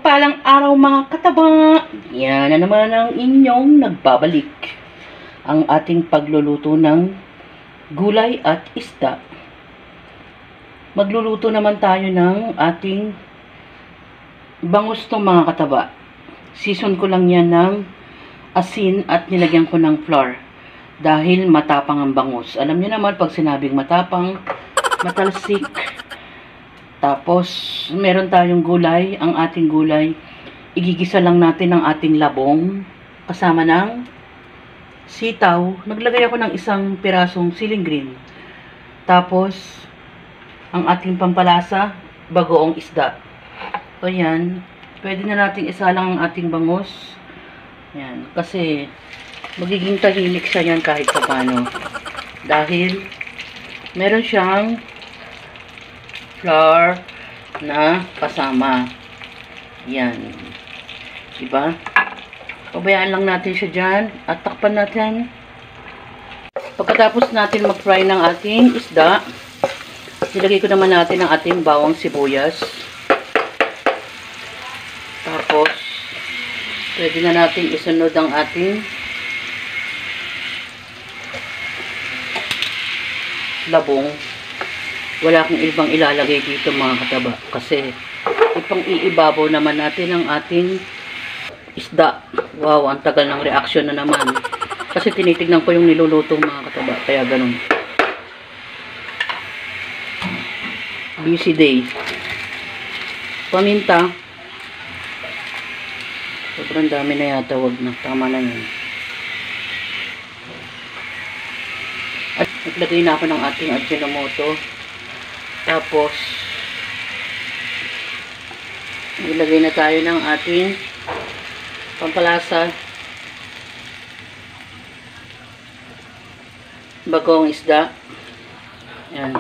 Mapagpalang araw mga kataba. Yan na naman ang inyong nagbabalik. Ang ating pagluluto ng gulay at isda. Magluluto naman tayo ng ating bangus to mga kataba. Season ko lang yan ng asin at nilagyan ko ng flour. Dahil matapang ang bangus. Alam niyo naman pag sinabing matapang, matalsik. Tapos, meron tayong gulay. Ang ating gulay, igigisa lang natin ang ating labong. Kasama ng sitaw. Naglagay ako ng isang pirasong siling green. Tapos, ang ating pampalasa, bagoong isda. So, yan. Pwede na nating isalang ang ating bangus. Yan. Kasi, magiging tahimik siya yan kahit paano. Dahil, meron siyang flour na kasama. Yan. Diba? Pabayaan lang natin siya dyan. At takpan natin. Pagkatapos natin mag-fry ng ating isda, nilagay ko naman natin ang ating bawang sibuyas. Tapos, pwede na natin isunod ang ating labong. Wala akong ibang ilalagay dito mga kataba. Kasi, ipang iibabaw naman natin ang ating isda. Wow, ang tagal ng reaction na naman. Kasi tinitignan ko yung niluluto mga kataba. Kaya ganun. Busy day. Paminta. Sobrang dami na yata. Wag na. Tama na yun. At naglagay na ako ng ating Ajinomoto. Tapos, ilagay na tayo ng ating pampalasa. Bagong isda. Yan.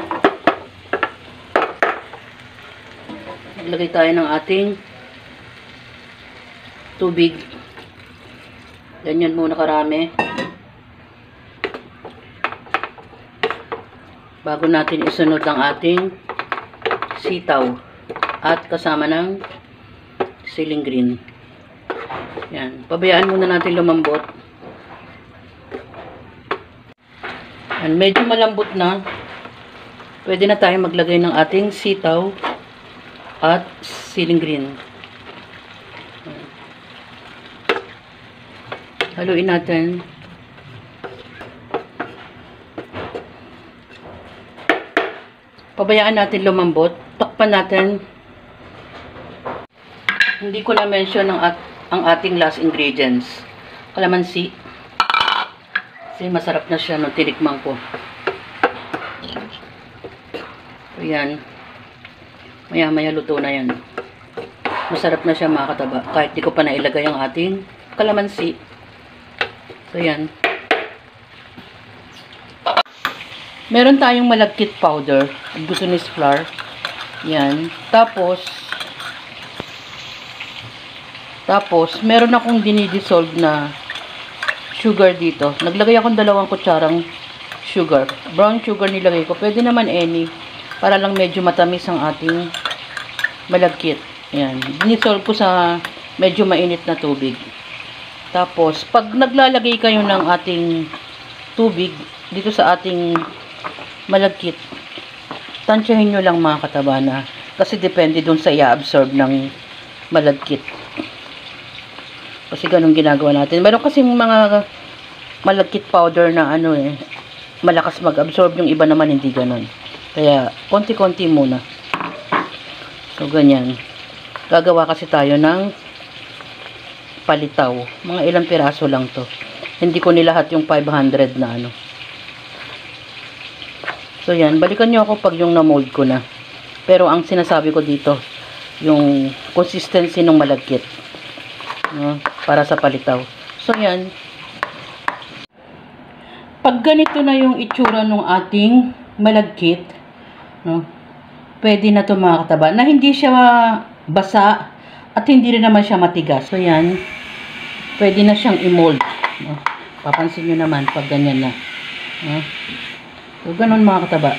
Ilagay tayo ng ating tubig. Ganyan muna karami. Bago natin isunod ang ating sitaw at kasama ng siling green. Yan. Pabayaan muna natin lumambot. Yan. Medyo malambot na. Pwede na tayo maglagay ng ating sitaw at siling green. Yan. Haluin natin. Pabayaan natin lumambot. Takpan natin. Hindi ko na mention ang ating last ingredients. Kalamansi. Kasi masarap na siya nung tinikman ko. So yan. Maya-maya luto na yan. Masarap na siya mga kataba. Kahit di ko pa nailagay ang ating kalamansi. So yan. Meron tayong malagkit powder, glutinous flour. Yan. Tapos, meron akong dinidissolve na sugar dito. Naglagay akong 2 kutsarang sugar. Brown sugar nilagay ko. Pwede naman any. Para lang medyo matamis ang ating malagkit. Yan. Dinidissolve ko sa medyo mainit na tubig. Tapos, pag naglalagay kayo ng ating tubig dito sa ating malagkit, tansyahin nyo lang mga kataba na kasi depende dun sa i-absorb ng malagkit. Kasi ganun ginagawa natin. Meron kasing mga malagkit powder na malakas mag-absorb, yung iba naman hindi ganun. Kaya konti-konti muna. So ganyan. Gagawa kasi tayo ng palitaw. Mga ilang piraso lang to. Hindi ko nilahat yung 500 na So yan, balikan nyo ako pag yung na-mold ko na. Pero ang sinasabi ko dito, yung consistency ng malagkit. No? Para sa palitaw. So yan. Pag ganito na yung itsura ng ating malagkit, no? Pwede na ito mga kataba. Na hindi siya basa at hindi rin naman siya matigas. So yan. Pwede na siyang i-mold. No? Papansin nyo naman pag ganyan na. No? So, ganun mga kataba.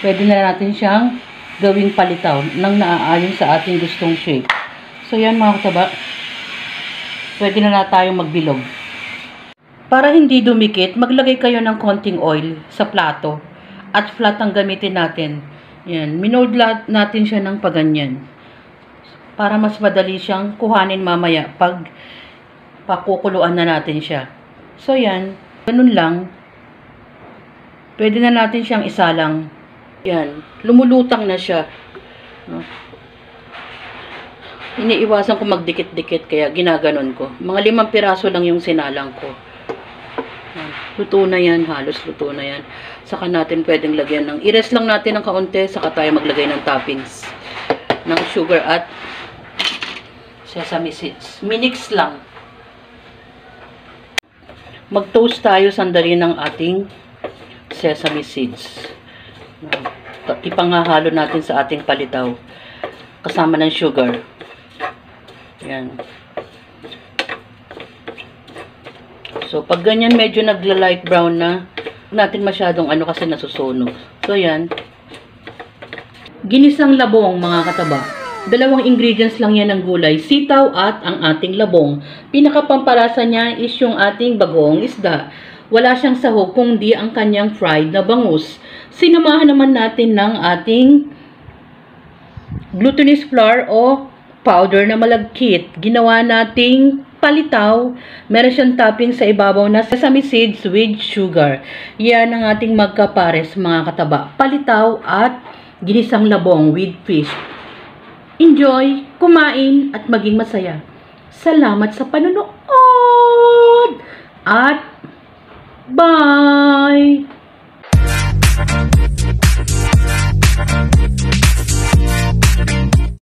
Pwede na natin siyang gawing palitaw nang naaayon sa ating gustong shape. So yan mga kataba, pwede na tayong magbilog. Para hindi dumikit, maglagay kayo ng konting oil sa plato at flat ang gamitin natin. Yan, minold natin siya ng paganyan para mas madali siyang kuhanin mamaya pag pakukuluan na natin siya. So yan, ganun lang. Pwede na natin siyang isalang. Yan, lumulutang na siya. No? Iniiwasan ko magdikit-dikit kaya ginaganon ko. Mga 5 piraso lang yung sinalang ko. Yan. Luto na yan, halos luto na yan. Saka natin pwedeng lagyan ng, i-rest lang natin ng kaunti, saka tayo maglagay ng toppings ng sugar at sesame seeds. Minix lang. Mag-toast tayo sandali ng ating sesame seeds. Ipangahalo natin sa ating palitaw kasama ng sugar. Yan. So, pag ganyan medyo nagla-light brown na, natin masyadong kasi nasusunog. So, yan. Ginisang labong, mga kataba. 2 ingredients lang yan ng gulay, sitaw at ang ating labong. Pinakapampalasa niya is yung ating bagoong isda. Wala siyang sahog kundi ang kanyang fried na bangus. Sinamahan naman natin ng ating glutinous flour o powder na malagkit. Ginawa nating palitaw. Meron siyang topping sa ibabaw na sesame seeds with sugar. Yan ang ating magkapares mga kataba. Palitaw at ginisang labong with fish. Enjoy, kumain at maging masaya. Salamat sa panonood at bye!